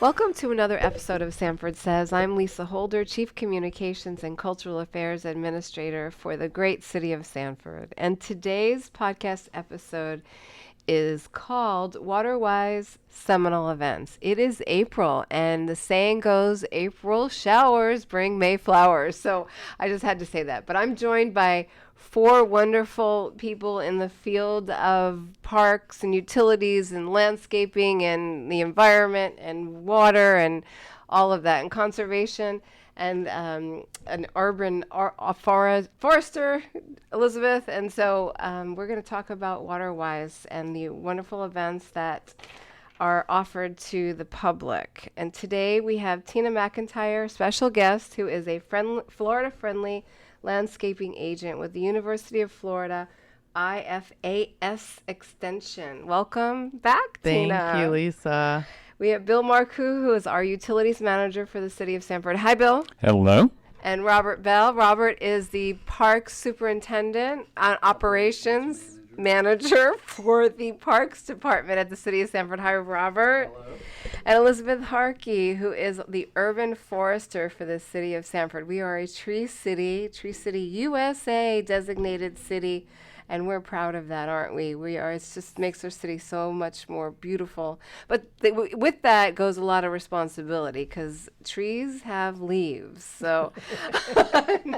Welcome to another episode of Sanford Says. I'm Lisa Holder, Chief Communications and Cultural Affairs Administrator for the great city of Sanford. And today's podcast episode is called Waterwise Seminole Events. It is April, and the saying goes, April showers bring May flowers. So I just had to say that. But I'm joined by four wonderful people in the field of parks and utilities and landscaping and the environment and water and all of that, and conservation, and an urban forester, Elizabeth. And so we're going to talk about Waterwise and the wonderful events that are offered to the public. And today we have Tina McIntyre, special guest, who is a Florida-friendly landscaping agent with the University of Florida IFAS Extension. Welcome back, Tina. Thank you, Lisa. We have Bill Marcoux, who is our utilities manager for the city of Sanford. Hi, Bill. Hello. And Robert Bell. Robert is the parks superintendent and operations manager for the parks department at the city of Sanford. Hi, Robert. Hello. And Elizabeth Harkey, who is the urban forester for the city of Sanford. We are a Tree City USA designated city, and we're proud of that, aren't we? We are. It just makes our city so much more beautiful. But with that goes a lot of responsibility, because trees have leaves. So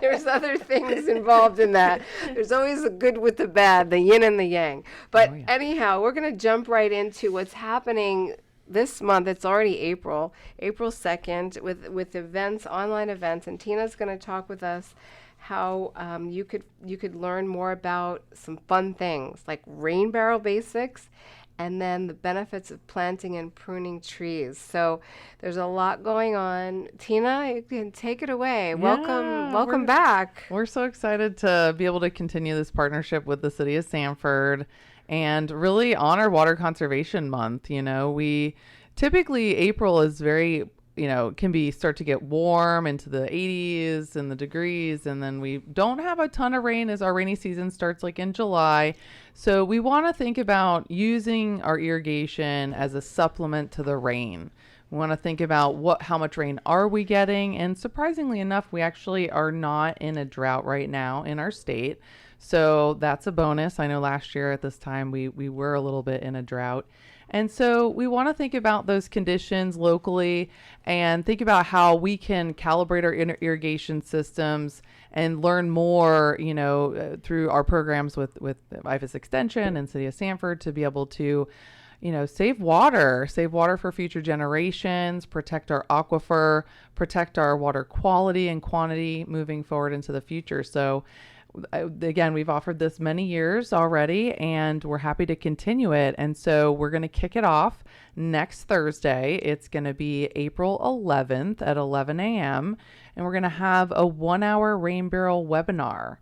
there's other things involved in that. There's always the good with the bad, the yin and the yang. But anyhow, we're going to jump right into what's happening this month. It's already April 2nd, with events, online events, and Tina's going to talk with us how you could learn more about some fun things like rain barrel basics, and then the benefits of planting and pruning trees. So there's a lot going on. Tina, you can take it away. Yeah, welcome back. We're so excited to be able to continue this partnership with the city of Sanford and really honor Water Conservation Month. You know, we typically, April is very, can start to get warm into the 80s and the degrees, and then we don't have a ton of rain as our rainy season starts like in July. So we want to think about using our irrigation as a supplement to the rain. We want to think about how much rain are we getting, and surprisingly enough, we actually are not in a drought right now in our state. So that's a bonus. I know last year at this time we were a little bit in a drought. And so we want to think about those conditions locally and think about how we can calibrate our irrigation systems and learn more, through our programs with IFAS Extension and City of Sanford to be able to, save water for future generations, protect our aquifer, protect our water quality and quantity moving forward into the future. So again, we've offered this many years already, and we're happy to continue it. And so we're going to kick it off next Thursday. It's going to be April 11th at 11 a.m. And we're going to have a 1-hour rain barrel webinar.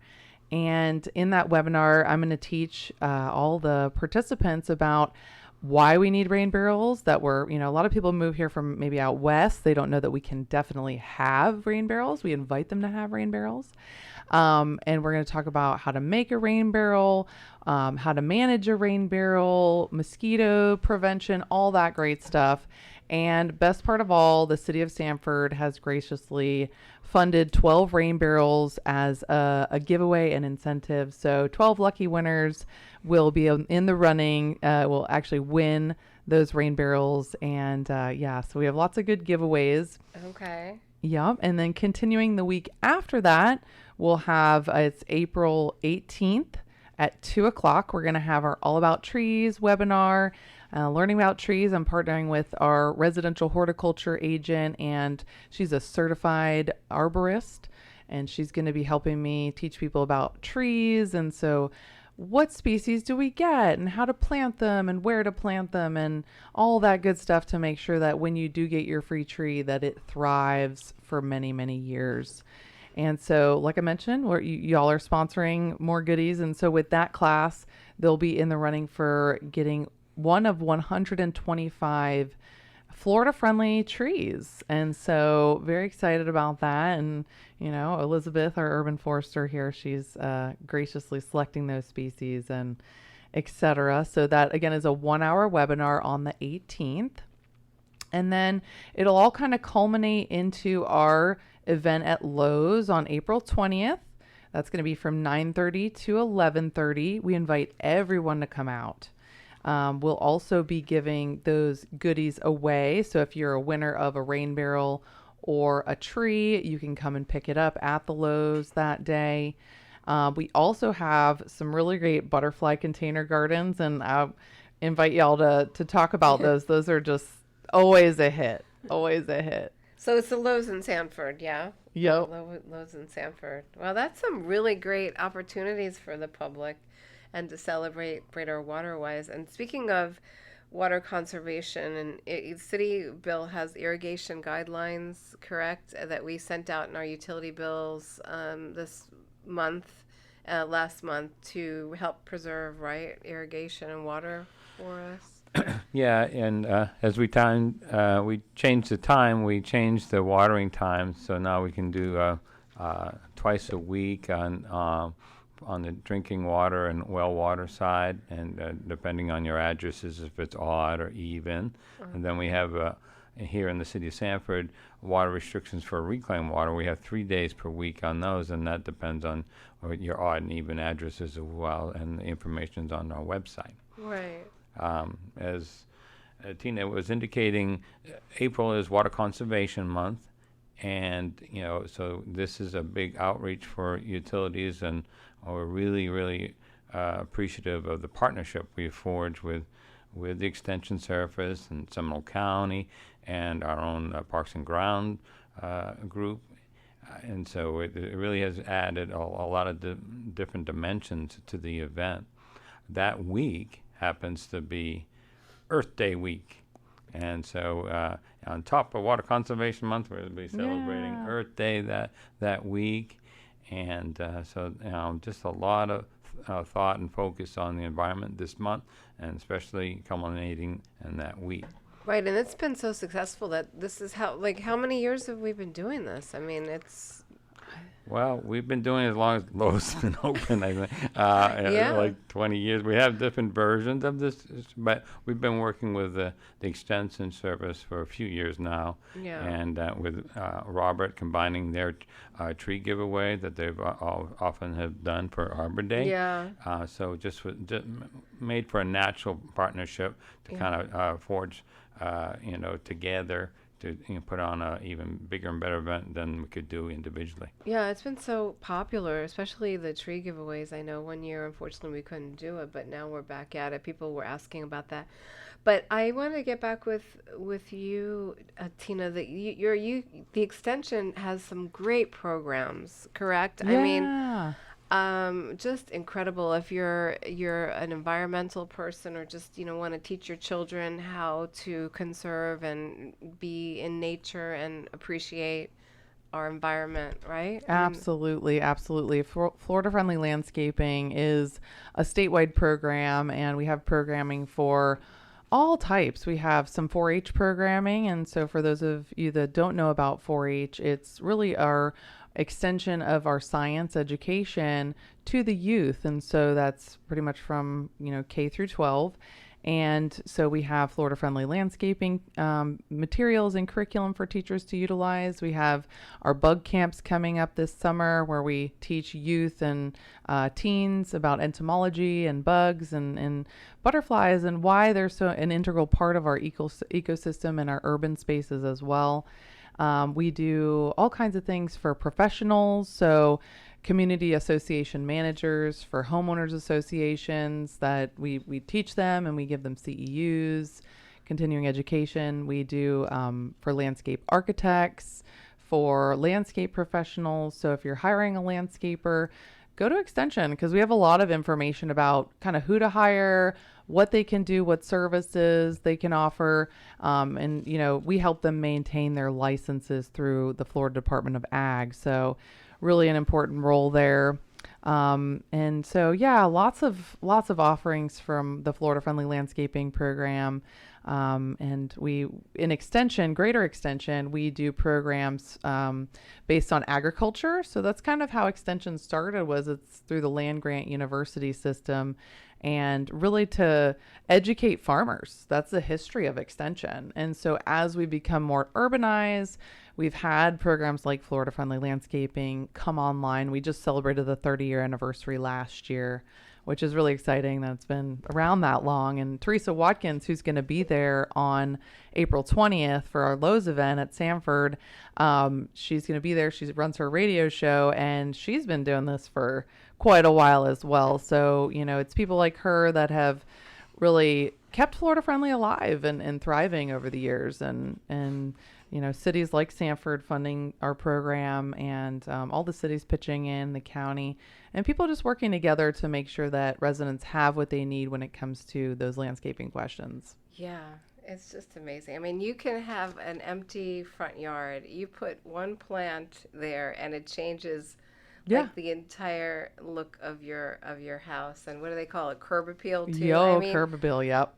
And in that webinar, I'm going to teach all the participants about why we need rain barrels, that a lot of people move here from maybe out west. They don't know that we can definitely have rain barrels. We invite them to have rain barrels. And we're going to talk about how to make a rain barrel, how to manage a rain barrel, mosquito prevention, all that great stuff. And best part of all, the city of Sanford has graciously funded 12 rain barrels as a giveaway and incentive. So 12 lucky winners will be in the running, will actually win those rain barrels. And so we have lots of good giveaways. Okay. Yep. And then continuing the week after that, we'll have, it's April 18th at 2:00. We're going to have our All About Trees webinar, learning about trees. I'm partnering with our residential horticulture agent, and she's a certified arborist, and she's going to be helping me teach people about trees. And so what species do we get and how to plant them and where to plant them and all that good stuff to make sure that when you do get your free tree that it thrives for many, many years. And so, like I mentioned, y'all are sponsoring more goodies. And so with that class, they'll be in the running for getting one of 125 Florida-friendly trees. And so very excited about that. And, Elizabeth, our urban forester here, she's graciously selecting those species and et cetera. So that, again, is a 1-hour webinar on the 18th. And then it'll all kind of culminate into our event at Lowe's on April 20th. That's going to be from 9:30 to 11:30. We invite everyone to come out. We'll also be giving those goodies away. So if you're a winner of a rain barrel or a tree, you can come and pick it up at the Lowe's that day. We also have some really great butterfly container gardens, and I invite y'all to talk about those. Those are just always a hit. Always a hit. So it's the Lowe's in Sanford, yeah? Yep. Lowe's in Sanford. Well, that's some really great opportunities for the public and to celebrate our waterways. And speaking of water conservation, and city bill has irrigation guidelines, correct, that we sent out in our utility bills this month, last month, to help preserve, right, irrigation and water for us. Yeah, and as we changed the time, we changed the watering time, so now we can do twice a week on the drinking water and well water side, and depending on your addresses, if it's odd or even. And then we have here in the city of Sanford, water restrictions for reclaimed water. We have 3 days per week on those, and that depends on your odd and even addresses as well, and the information's on our website. Right. As Tina was indicating, April is Water Conservation Month, and so this is a big outreach for utilities, and we're really, really appreciative of the partnership we forged with the Extension Service and Seminole County and our own Parks and Ground group. And so it really has added a lot of different dimensions to the event. That week happens to be Earth Day week. And so on top of Water Conservation Month, we'll be celebrating Earth Day that week. And so just a lot of thought and focus on the environment this month, and especially culminating in that week. Right, and it's been so successful that this is how many years have we been doing this? I mean, it's... Well, we've been doing it as long as Lowe's has been open, I think, like 20 years. We have different versions of this, but we've been working with the Extension Service for a few years now, and with Robert combining their tree giveaway that they've often have done for Arbor Day. Yeah. So just made for a natural partnership to kind of forge, together, to put on a even bigger and better event than we could do individually. Yeah, it's been so popular, especially the tree giveaways. I know one year, unfortunately, we couldn't do it, but now we're back at it. People were asking about that. But I want to get back with you, Tina. That the Extension has some great programs, correct? Yeah. I mean, just incredible. If you're an environmental person, or just want to teach your children how to conserve and be in nature and appreciate our environment, right? Absolutely, absolutely. Florida Friendly Landscaping is a statewide program, and we have programming for all types. We have some 4-H programming, and so for those of you that don't know about 4-H, it's really our extension of our science education to the youth, and so that's pretty much from K through 12. And so we have Florida Friendly Landscaping materials and curriculum for teachers to utilize. We have our bug camps coming up this summer, where we teach youth and teens about entomology and bugs and butterflies, and why they're so an integral part of our ecosystem and our urban spaces as well. We do all kinds of things for professionals, so community association managers, for homeowners associations, that we teach them and we give them CEUs, continuing education. We do for landscape architects, for landscape professionals. So if you're hiring a landscaper, go to Extension, because we have a lot of information about kind of who to hire, what they can do, what services they can offer. And, we help them maintain their licenses through the Florida Department of Ag. So really an important role there. And so, yeah, lots of offerings from the Florida Friendly Landscaping Program. And we, in extension, greater extension, we do programs based on agriculture. So that's kind of how extension started, was it's through the land grant university system, and really to educate farmers. That's the history of extension. And so as we become more urbanized, we've had programs like Florida Friendly Landscaping come online. We just celebrated the 30-year anniversary last year, which is really exciting that it's been around that long. And Teresa Watkins, who's going to be there on April 20th for our Lowes event at Sanford, she's going to be there. She runs her radio show, and she's been doing this for quite a while as well. So, it's people like her that have really kept Florida Friendly alive and thriving over the years. And cities like Sanford funding our program, and all the cities pitching in, the county, and people just working together to make sure that residents have what they need when it comes to those landscaping questions. Yeah, it's just amazing. I mean, you can have an empty front yard. You put one plant there, and it changes like the entire look of your house. And what do they call it? Curb appeal too. Curb appeal, yep.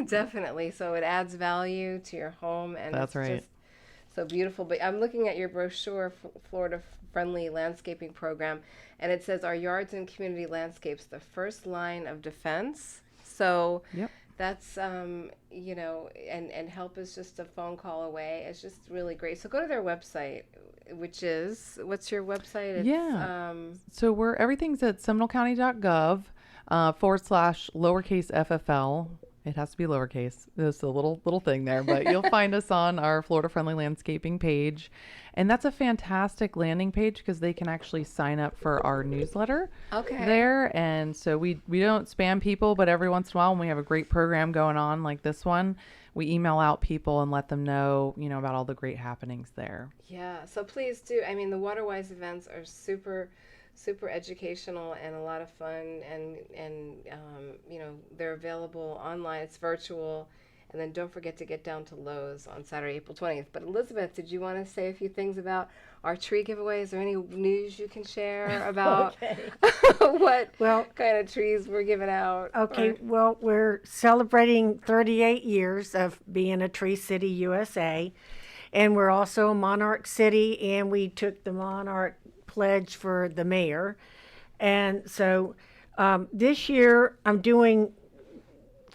Definitely. So it adds value to your home, and that's right. Just so beautiful. But I'm looking at your brochure, Florida Friendly Landscaping Program, and it says our yards and community landscapes, the first line of defense. So that's, and help is just a phone call away. It's just really great. So go to their website, which is, what's your website? It's, so everything's at seminolecounty.gov /lowercase FFL. It has to be lowercase. There's a little thing there, but you'll find us on our Florida Friendly Landscaping page. And that's a fantastic landing page because they can actually sign up for our newsletter there. And so we don't spam people, but every once in a while when we have a great program going on like this one, we email out people and let them know, about all the great happenings there. Yeah. So please do. I mean, the Waterwise events are super educational and a lot of fun, and they're available online. It's virtual. And then don't forget to get down to Lowes on Saturday, April 20th. But Elizabeth, did you want to say a few things about our tree giveaway? Is there any news you can share about what kind of trees we're giving out? Okay, well, we're celebrating 38 years of being a Tree City, USA. And we're also a Monarch City, and we took the Monarch pledge for the mayor. And so this year I'm doing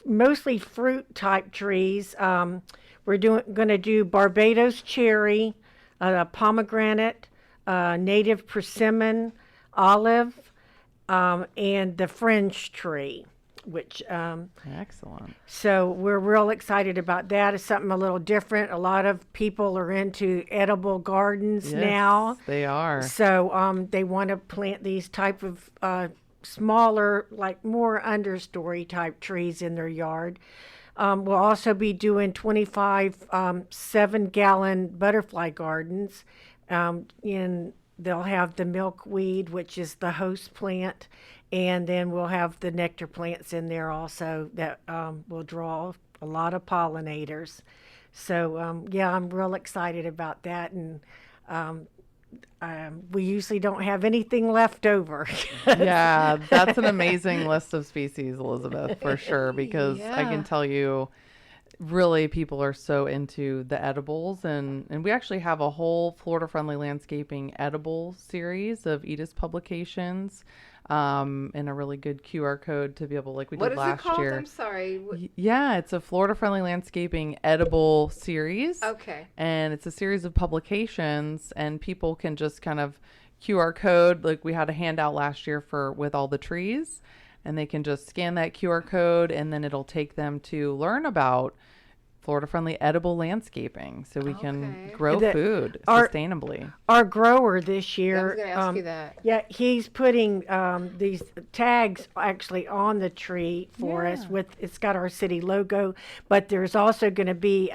mostly fruit type trees. We're going to do Barbados cherry, pomegranate, native persimmon, olive, and the fringe tree, which excellent. So we're real excited about that. It's something a little different. A lot of people are into edible gardens now. They are. So they want to plant these type of smaller, like more understory type trees in their yard. We'll also be doing 25 7-gallon butterfly gardens. They'll have the milkweed, which is the host plant, and then we'll have the nectar plants in there also that will draw a lot of pollinators. So I'm real excited about that, and we usually don't have anything left over. Yeah, that's an amazing list of species, Elizabeth, for sure, because I can tell you, really, people are so into the edibles, and we actually have a whole Florida Friendly Landscaping edible series of Edis publications, and a really good QR code to be able, like we did last year. What is it called? I'm sorry. Yeah, it's a Florida Friendly Landscaping edible series. Okay. And it's a series of publications, and people can just kind of QR code, like we had a handout last year with all the trees, and they can just scan that QR code, and then it'll take them to learn about Florida Friendly edible landscaping, so we can grow food sustainably. Our grower this year, I was going to ask you that. Yeah, he's putting these tags actually on the tree for us. It's got our city logo, but there's also going to be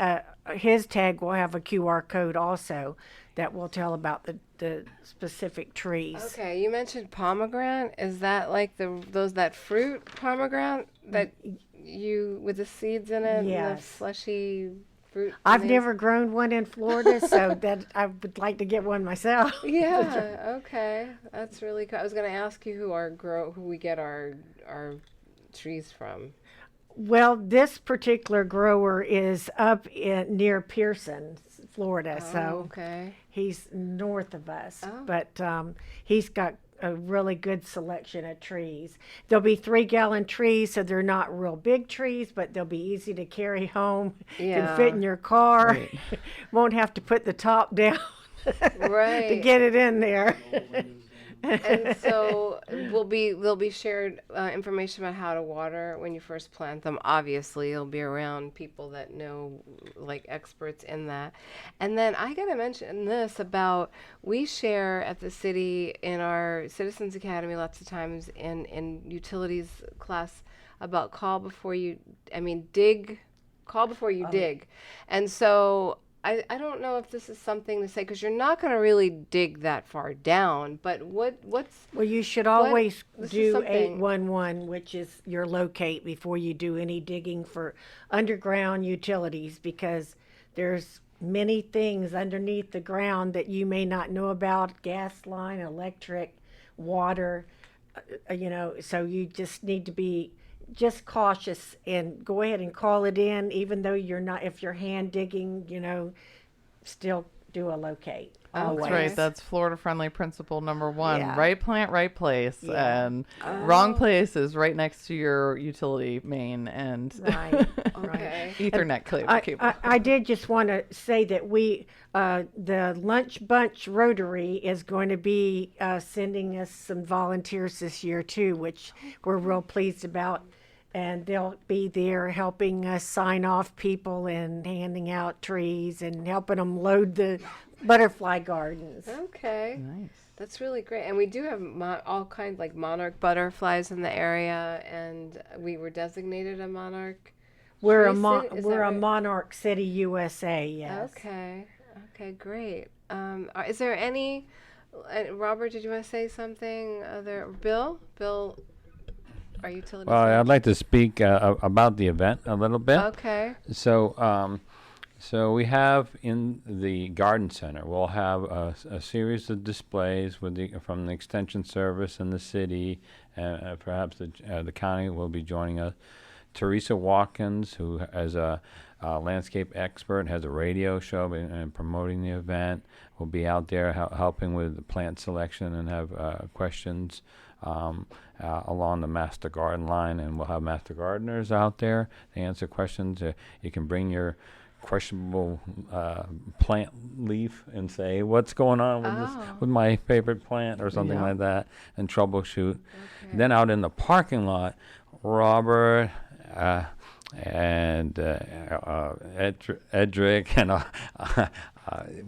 his tag will have a QR code also that will tell about the specific trees. Okay, you mentioned pomegranate. Is that like that fruit pomegranate that you with the seeds in it? Yes. And the fleshy fruit? I've names? never grown one in Florida, so that I would like to get one myself. Yeah. Okay. That's really cool. I was going to ask you who we get our trees from. Well, this particular grower is up near Pearson, Florida, Oh, so okay. he's north of us. Oh. But he's got a really good selection of trees. There'll be 3-gallon trees, so they're not real big trees, but they'll be easy to carry home. Yeah. Can fit in your car. Right. Won't have to put the top down to Right. get it in there. And so there'll be shared information about how to water when you first plant them. Obviously, you'll be around people that know, like experts in that. And then I gotta mention this about we share at the city in our Citizens Academy lots of times in utilities class about call before you dig. And so I don't know if this is something to say because you're not going to really dig that far down, but what's Well, you should always this is do something- 811, which is your locate before you do any digging for underground utilities, because there's many things underneath the ground that you may not know about: gas line, electric, water. So you just need to be just cautious and go ahead and call it in, even though you're not. If you're hand digging, still do a locate. Always. That's right. That's Florida friendly principle number 1. Yeah. Right plant, right place. Yeah. And wrong place is right next to your utility main and Right. okay? Ethernet cable. I did just want to say that the Lunch Bunch Rotary is going to be sending us some volunteers this year too, which we're real pleased about. And they'll be there helping us sign off people and handing out trees and helping them load the butterfly gardens. Okay. Nice. That's really great. And we do have all kinds like monarch butterflies in the area, and we were designated a monarch. We're tree city? Is that right? Monarch City, USA. Yes. Okay. Okay, great. Is there any, Robert, did you want to say something? Bill, our utility. Well, I'd like to speak about the event a little bit. Okay. So we have in the garden center, we'll have a series of displays from the extension service and the city, and perhaps the county will be joining us. Teresa Watkins, who is a landscape expert, has a radio show and promoting the event, will be out there helping with the plant selection and have questions along the master garden line, and we'll have master gardeners out there to answer questions. You can bring your questionable plant leaf and say, what's going on with this, with my favorite plant or something like that, and troubleshoot. Okay. Then out in the parking lot, Robert and Edric and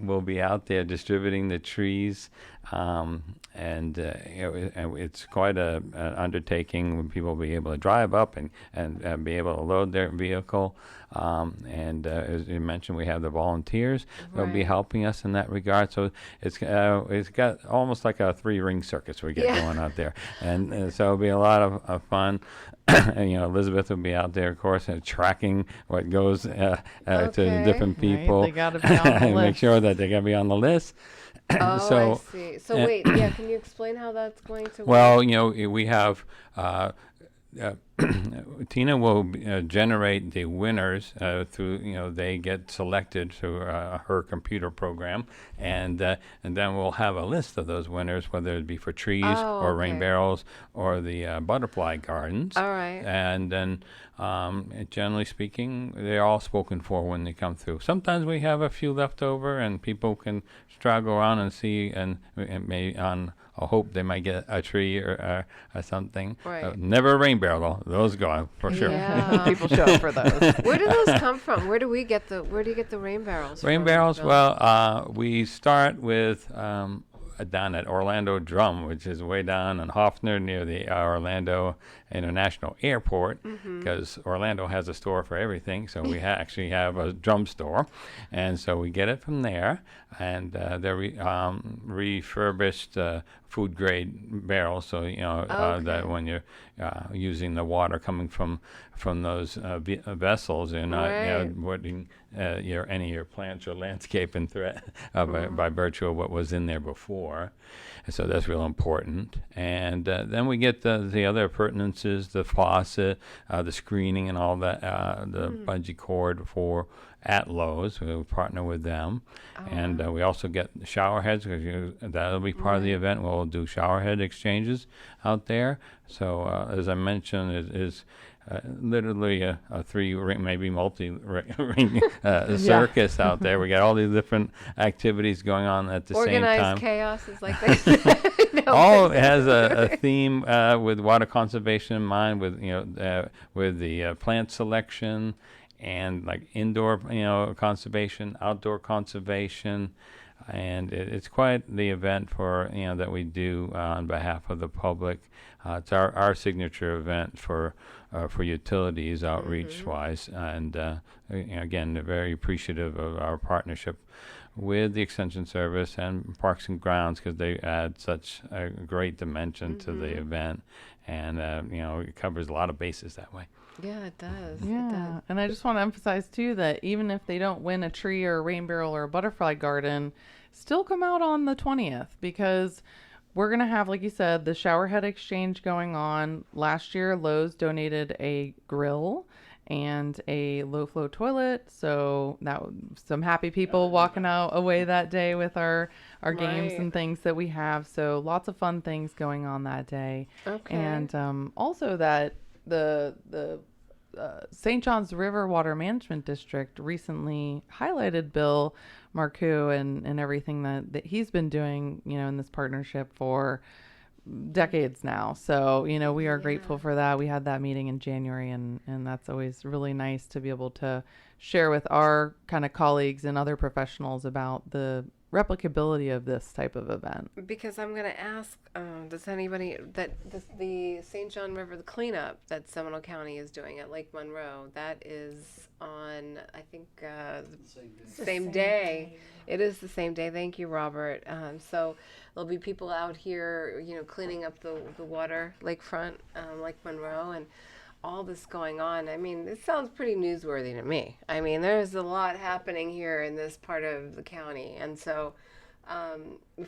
will be out there distributing the trees, and it's quite an undertaking when people will be able to drive up and be able to load their vehicle. And as you mentioned, we have the volunteers that will be Right. helping us in that regard. So it's got almost like a 3-ring circus we get going out there, and so it'll be a lot of fun. And, Elizabeth will be out there, of course, tracking what goes to the different Right, people. they gotta be on the and make list. sure that they got to be on the list. Oh, So, I see. So wait, can you explain how that's going to work? well, we have Tina will generate the winners through, they get selected through her computer program, and then we'll have a list of those winners, whether it be for trees or rain okay. barrels or the butterfly gardens. All right. And then, generally speaking, they're all spoken for when they come through. Sometimes we have a few left over, and people can straggle around and see, and may on a hope they might get a tree or something. Right. Never a rain barrel, though. Those go for sure. Yeah. People show up for those. Where do those come from? Where do you get the rain barrels? Rain from, barrels, Bill? well, we start with down at Orlando Drum, which is way down in Hoffner near the Orlando International Airport, because Orlando has a store for everything, so we actually have a drum store, and so we get it from there, and they're refurbished food grade barrels, so that when you're using the water coming from those vessels, you're not putting any of your plants or landscape in threat by virtue of what was in there before. And so that's real important. And then we get the other appurtenances, the faucet, the screening, and all that, the bungee cord at Lowes. We partner with them. And we also get shower heads, because that'll be part of the event. We'll do shower head exchanges out there. So as I mentioned, it is literally a three-ring, maybe multi-ring circus out there. We got all these different activities going on at the same time. Organized chaos is like that. All has a theme with water conservation in mind, with the plant selection, and like indoor conservation, outdoor conservation. And it's quite the event for that we do on behalf of the public. It's our signature event for utilities outreach wise, and again, very appreciative of our partnership with the Extension Service and Parks and Grounds, because they add such a great dimension to the event, and it covers a lot of bases that way. Yeah, it does. Yeah, It does. and I just want to emphasize too that even if they don't win a tree or a rain barrel or a butterfly garden, still come out on the 20th, because we're going to have, like you said, the shower head exchange going on. Last year, Lowe's donated a grill and a low flow toilet, so some happy people walking away that day with our games and things that we have. So lots of fun things going on that day. Okay. And also that the St. John's River Water Management District recently highlighted Bill Marcoux and everything that he's been doing, in this partnership for decades now. So, we are grateful for that. We had that meeting in January, and that's always really nice to be able to share with our kind of colleagues and other professionals about the replicability of this type of event. Because I'm going to ask, does anybody, the St. John River, the cleanup that Seminole County is doing at Lake Monroe, that is on, I think, the same day. It is the same day. Thank you, Robert. So there'll be people out here, cleaning up the water, lakefront, Lake Monroe, and all this going on. I mean, it sounds pretty newsworthy to me. I mean, there's a lot happening here in this part of the county, and so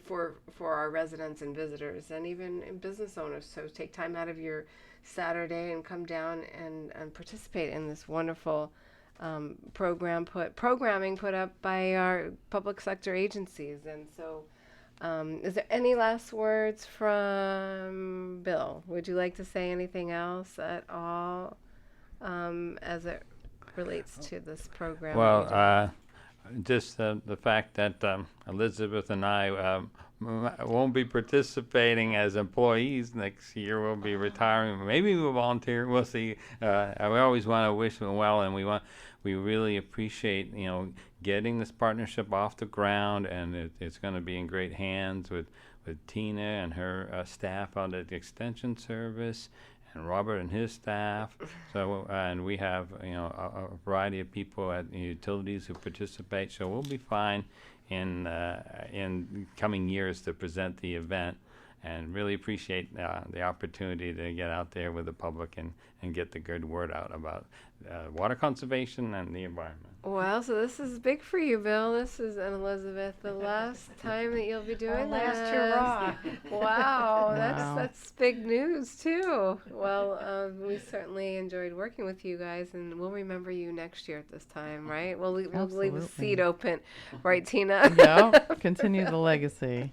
for our residents and visitors, and even business owners, so take time out of your Saturday and come down and participate in this wonderful programming put up by our public sector agencies. And so is there any last words from Bill? Would you like to say anything else at all as it relates to this program? Well, just the fact that Elizabeth and I won't be participating as employees next year. We'll be retiring. Maybe we'll volunteer. We'll see. We always want to wish them well, and we really appreciate getting this partnership off the ground, and it's going to be in great hands with Tina and her staff out at the Extension Service, and Robert and his staff. So and we have a variety of people at utilities who participate. So we'll be fine in coming years to present the event, and really appreciate the opportunity to get out there with the public and get the good word out about water conservation and the environment. Well, so this is big for you, Bill. This is, and Elizabeth, the last time that you'll be doing this. Last hurrah. Wow, that's big news too. Well, we certainly enjoyed working with you guys, and we'll remember you next year at this time, right? We'll leave a seat open, right, Tina? Yeah, continue the legacy.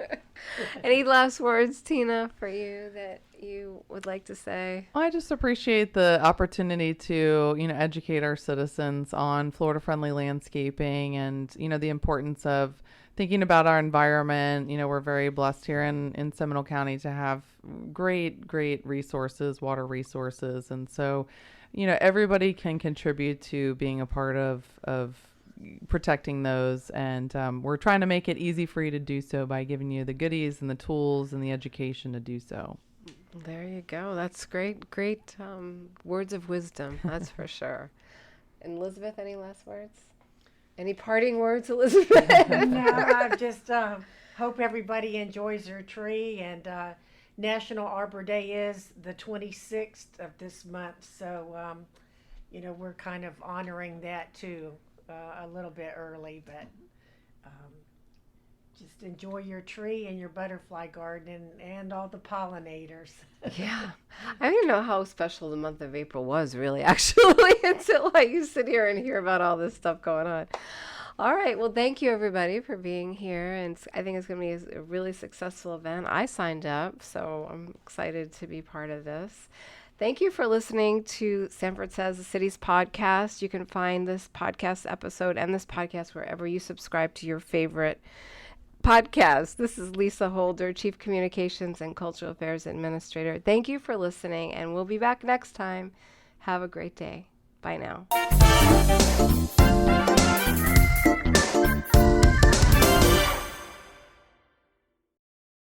Any last words, Tina, for you that you would like to say? I just appreciate the opportunity to, educate our citizens on Florida-friendly landscaping and, the importance of thinking about our environment. We're very blessed here in Seminole County to have great resources, water resources. And so, everybody can contribute to being a part of protecting those, and we're trying to make it easy for you to do so by giving you the goodies and the tools and the education to do so. There you go. That's great words of wisdom, that's for sure. And Elizabeth, any last words? Any parting words, Elizabeth? No, I just hope everybody enjoys their tree. And National Arbor Day is the 26th of this month. So, we're kind of honoring that too, a little bit early. But just enjoy your tree and your butterfly garden and all the pollinators. Yeah. I didn't know how special the month of April was, really, actually, until you sit here and hear about all this stuff going on. All right. Well, thank you, everybody, for being here. And I think it's going to be a really successful event. I signed up, so I'm excited to be part of this. Thank you for listening to Sanford Says, the City's podcast. You can find this podcast episode and this podcast wherever you subscribe to your favorite podcast. This is Lisa Holder, Chief Communications and Cultural Affairs Administrator. Thank you for listening, and we'll be back next time. Have a great day. Bye now.